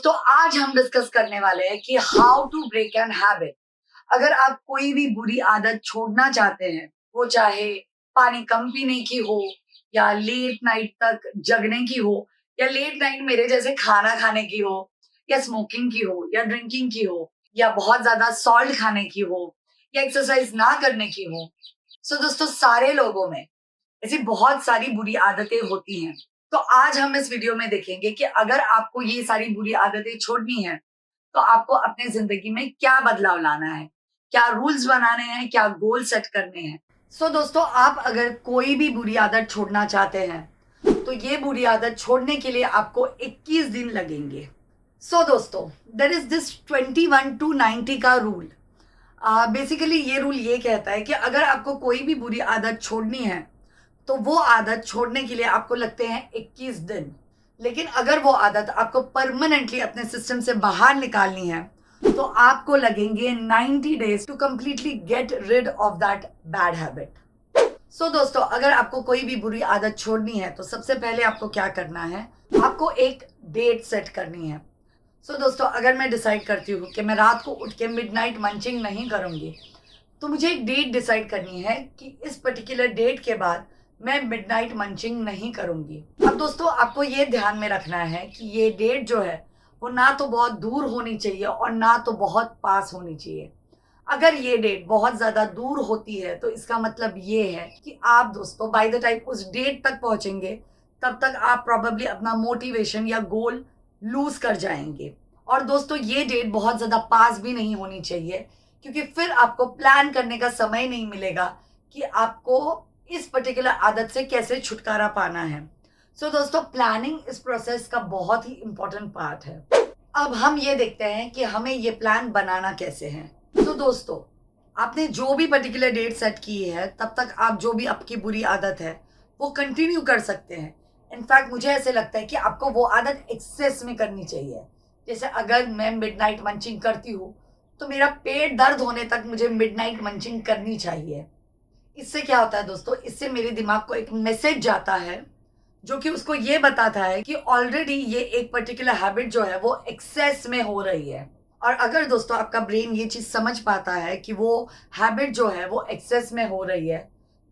दोस्तों आज हम डिस्कस करने वाले हैं कि how to break an habit. अगर आप कोई भी बुरी आदत छोड़ना चाहते हैं, वो चाहे पानी कम पीने की हो या लेट नाइट तक जगने की हो या लेट नाइट मेरे जैसे खाना खाने की हो या स्मोकिंग की हो या ड्रिंकिंग की हो या बहुत ज्यादा सॉल्ट खाने की हो या एक्सरसाइज ना करने की हो। सो दोस्तों सारे लोगों में ऐसी बहुत सारी बुरी आदतें होती हैं। तो आज हम इस वीडियो में देखेंगे कि अगर आपको ये सारी बुरी आदतें छोड़नी है तो आपको अपने जिंदगी में क्या बदलाव लाना है, क्या रूल्स बनाने हैं, क्या गोल सेट करने हैं। सो दोस्तों आप अगर कोई भी बुरी आदत छोड़ना चाहते हैं तो ये बुरी आदत छोड़ने के लिए आपको 21 दिन लगेंगे। सो दोस्तों देयर इज दिस 21 to 90 का रूल। बेसिकली ये रूल ये कहता है कि अगर आपको कोई भी बुरी आदत छोड़नी है तो वो आदत छोड़ने के लिए आपको लगते हैं 21 दिन। लेकिन अगर वो आदत आपको परमानेंटली अपने सिस्टम से बाहर निकालनी है तो आपको लगेंगे 90 days to completely get rid of that bad habit. So दोस्तों अगर आपको कोई भी बुरी आदत छोड़नी है तो सबसे पहले आपको क्या करना है, आपको एक डेट सेट करनी है। सो दोस्तों अगर मैं डिसाइड करती हूँ कि मैं रात को उठ के मिडनाइट मंचिंग नहीं करूँगी तो मुझे एक डेट डिसाइड करनी है कि इस पर्टिकुलर डेट के बाद मैं मिडनाइट मंचिंग नहीं करूंगी। अब दोस्तों आपको ये ध्यान में रखना है कि ये डेट जो है वो ना तो बहुत दूर होनी चाहिए और ना तो बहुत पास होनी चाहिए। अगर ये डेट बहुत ज्यादा दूर होती है तो इसका मतलब ये है कि आप दोस्तों बाय द टाइम उस डेट तक पहुंचेंगे तब तक आप प्रॉबेबली अपना मोटिवेशन या गोल लूज कर जाएंगे। और दोस्तों ये डेट बहुत ज्यादा पास भी नहीं होनी चाहिए क्योंकि फिर आपको प्लान करने का समय नहीं मिलेगा कि आपको इस पर्टिकुलर आदत से कैसे छुटकारा पाना है। सो दोस्तों प्लानिंग इस प्रोसेस का बहुत ही इंपॉर्टेंट पार्ट है। अब हम ये देखते हैं कि हमें ये प्लान बनाना कैसे है। तो दोस्तों आपने जो भी पर्टिकुलर डेट सेट की है तब तक आप जो भी आपकी बुरी आदत है वो कंटिन्यू कर सकते हैं। इनफैक्ट मुझे ऐसे लगता है कि आपको वो आदत एक्सेस में करनी चाहिए। जैसे अगर मैं मिडनाइट मंचिंग करती हूँ तो मेरा पेट दर्द होने तक मुझे मिडनाइट मंचिंग करनी चाहिए। इससे क्या होता है दोस्तों, इससे मेरे दिमाग को एक मैसेज जाता है जो कि उसको ये बताता है कि ऑलरेडी ये एक पर्टिकुलर हैबिट जो है वो एक्सेस में हो रही है। और अगर दोस्तों आपका ब्रेन ये चीज समझ पाता है कि वो हैबिट जो है वो एक्सेस में हो रही है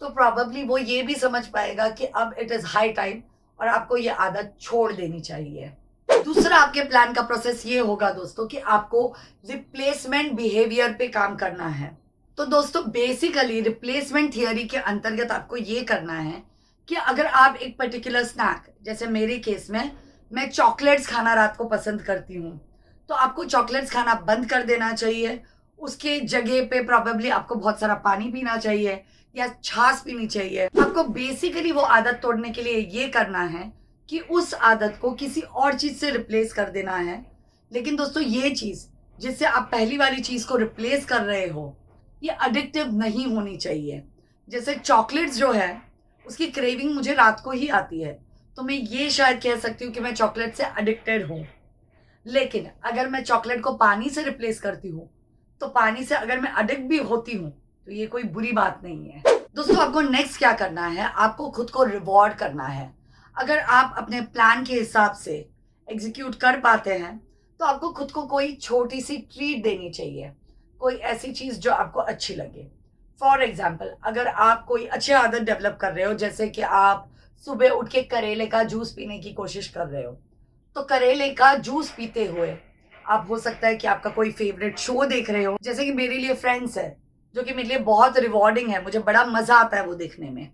तो प्रॉबेबली वो ये भी समझ पाएगा कि अब इट इज हाई टाइम और आपको ये आदत छोड़ देनी चाहिए। दूसरा आपके प्लान का प्रोसेस ये होगा दोस्तों कि आपको रिप्लेसमेंट बिहेवियर पे काम करना है। तो दोस्तों बेसिकली रिप्लेसमेंट थियरी के अंतर्गत आपको ये करना है कि अगर आप एक पर्टिकुलर स्नैक, जैसे मेरे केस में मैं चॉकलेट्स खाना रात को पसंद करती हूँ, तो आपको चॉकलेट्स खाना बंद कर देना चाहिए। उसके जगह पे प्रॉबेबली आपको बहुत सारा पानी पीना चाहिए या छाछ पीनी चाहिए। आपको बेसिकली वो आदत तोड़ने के लिए ये करना है कि उस आदत को किसी और चीज से रिप्लेस कर देना है। लेकिन दोस्तों ये चीज जिससे आप पहली वाली चीज को रिप्लेस कर रहे हो ये अडिक्टिव नहीं होनी चाहिए। जैसे चॉकलेट्स जो है उसकी क्रेविंग मुझे रात को ही आती है तो मैं ये शायद कह सकती हूँ कि मैं चॉकलेट से एडिक्टेड हूँ। लेकिन अगर मैं चॉकलेट को पानी से रिप्लेस करती हूँ तो पानी से अगर मैं एडिक्ट भी होती हूँ तो ये कोई बुरी बात नहीं है। दोस्तों आपको नेक्स्ट क्या करना है, आपको खुद को रिवॉर्ड करना है। अगर आप अपने प्लान के हिसाब से एग्जीक्यूट कर पाते हैं तो आपको खुद को कोई छोटी सी ट्रीट देनी चाहिए, कोई ऐसी चीज जो आपको अच्छी लगे। फॉर एग्जाम्पल अगर आप कोई अच्छी आदत डेवलप कर रहे हो, जैसे कि आप सुबह उठ के करेले का जूस पीने की कोशिश कर रहे हो, तो करेले का जूस पीते हुए आप हो सकता है कि आपका कोई फेवरेट शो देख रहे हो, जैसे कि मेरे लिए फ्रेंड्स है जो कि मेरे लिए बहुत रिवॉर्डिंग है, मुझे बड़ा मजा आता है वो देखने में।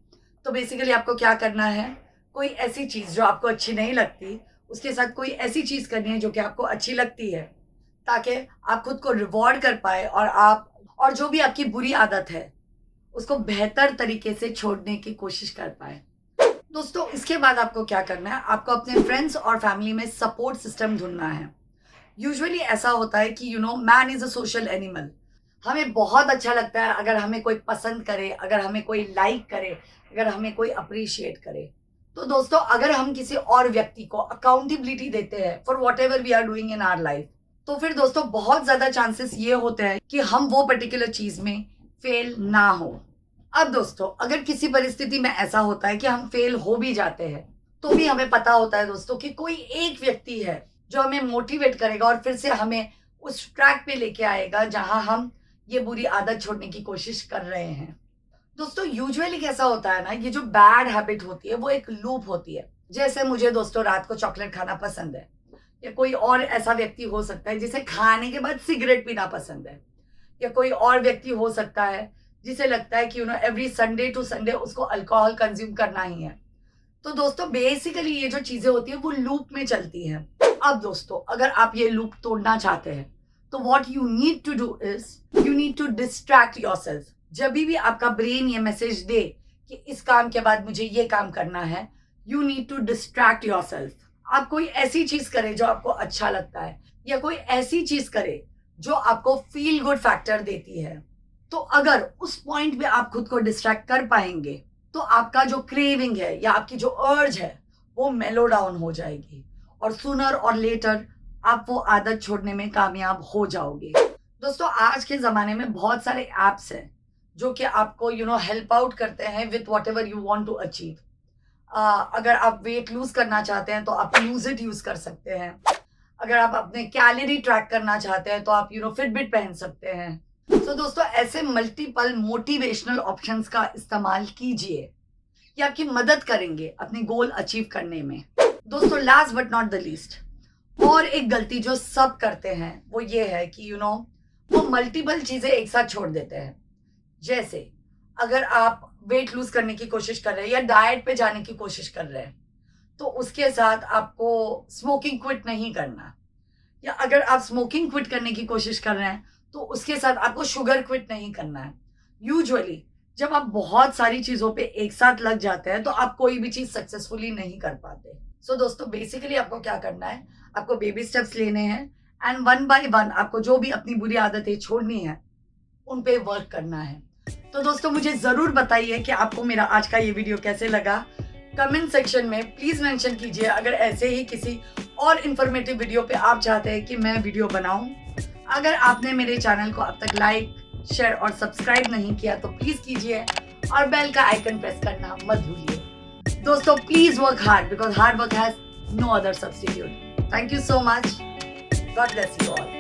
तो बेसिकली आपको क्या करना है, कोई ऐसी चीज जो आपको अच्छी नहीं लगती उसके साथ कोई ऐसी चीज करनी है जो कि आपको अच्छी लगती है, ताकि आप खुद को रिवॉर्ड कर पाए और जो भी आपकी बुरी आदत है उसको बेहतर तरीके से छोड़ने की कोशिश कर पाए। दोस्तों इसके बाद आपको क्या करना है, आपको अपने फ्रेंड्स और फैमिली में सपोर्ट सिस्टम ढूंढना है। यूजुअली ऐसा होता है कि man is a social animal. हमें बहुत अच्छा लगता है अगर हमें कोई पसंद करे, अगर हमें कोई लाइक करे, अगर हमें कोई अप्रिशिएट करे। तो दोस्तों अगर हम किसी और व्यक्ति को अकाउंटेबिलिटी देते हैं for whatever we are doing in our life तो फिर दोस्तों बहुत ज्यादा चांसेस ये होते हैं कि हम वो पर्टिकुलर चीज में फेल ना हो। अब दोस्तों अगर किसी परिस्थिति में ऐसा होता है कि हम फेल हो भी जाते हैं तो भी हमें पता होता है दोस्तों कि कोई एक व्यक्ति है जो हमें मोटिवेट करेगा और फिर से हमें उस ट्रैक पे लेके आएगा जहां हम ये बुरी आदत छोड़ने की कोशिश कर रहे हैं। दोस्तों यूजुअली कैसा होता है ना, ये जो बैड हैबिट होती है वो एक लूप होती है। जैसे मुझे दोस्तों रात को चॉकलेट खाना पसंद है, या कोई और ऐसा व्यक्ति हो सकता है जिसे खाने के बाद सिगरेट पीना पसंद है, या कोई और व्यक्ति हो सकता है जिसे लगता है कि एवरी संडे टू संडे उसको अल्कोहल कंज्यूम करना ही है। तो दोस्तों बेसिकली ये जो चीजें होती है वो लूप में चलती हैं। अब दोस्तों अगर आप ये लूप तोड़ना चाहते हैं तो what you need to do is you need to distract yourself. जब भी आपका ब्रेन ये मैसेज दे कि इस काम के बाद मुझे ये काम करना है, you need to distract yourself. आप कोई ऐसी चीज करें जो आपको अच्छा लगता है, या कोई ऐसी चीज करे जो आपको फील गुड फैक्टर देती है। तो अगर उस पॉइंट पे आप खुद को डिस्ट्रैक्ट कर पाएंगे तो आपका जो क्रेविंग है या आपकी जो अर्ज है वो मेलो डाउन हो जाएगी, और सूनर और लेटर आप वो आदत छोड़ने में कामयाब हो जाओगे। दोस्तों आज के ज़माने में बहुत सारे ऐप्स हैं जो कि आपको हेल्प आउट करते हैं with whatever you want to achieve. अगर आप वेट लूज करना चाहते हैं तो आप लूज इट यूज़ कर सकते हैं। अगर आप अपने कैलोरी ट्रैक करना चाहते हैं तो आप फिटबिट पहन सकते हैं। तो दोस्तों ऐसे मल्टीपल मोटिवेशनल ऑप्शंस का इस्तेमाल कीजिए, ये आपकी मदद करेंगे अपने गोल अचीव करने में। दोस्तों last but not the least, और एक गलती जो सब करते हैं वो ये है कि वो मल्टीपल चीजें एक साथ छोड़ देते हैं। जैसे अगर आप वेट लूज करने की कोशिश कर रहे हैं या डाइट पे जाने की कोशिश कर रहे हैं तो उसके साथ आपको स्मोकिंग क्विट नहीं करना, या अगर आप स्मोकिंग क्विट करने की कोशिश कर रहे हैं तो उसके साथ आपको शुगर क्विट नहीं करना है। यूजुअली जब आप बहुत सारी चीजों पे एक साथ लग जाते हैं तो आप कोई भी चीज सक्सेसफुली नहीं कर पाते। सो दोस्तों बेसिकली आपको क्या करना है, आपको बेबी स्टेप्स लेने हैं एंड वन बाय वन आपको जो भी अपनी बुरी आदतें छोड़नी है उन पे वर्क करना है। तो दोस्तों मुझे जरूर बताइए कि आपको मेरा आज का ये वीडियो कैसे लगा। कमेंट सेक्शन में प्लीज मेंशन कीजिए अगर ऐसे ही किसी और इन्फॉर्मेटिव वीडियो पे आप चाहते हैं कि मैं वीडियो बनाऊं। अगर आपने मेरे चैनल को अब तक लाइक, शेयर और सब्सक्राइब नहीं किया तो प्लीज कीजिए, और बेल का आइकन प्रेस करना मत भूलिए। दोस्तों please work hard because hard work has no other substitute. Thank you so much. God bless you all.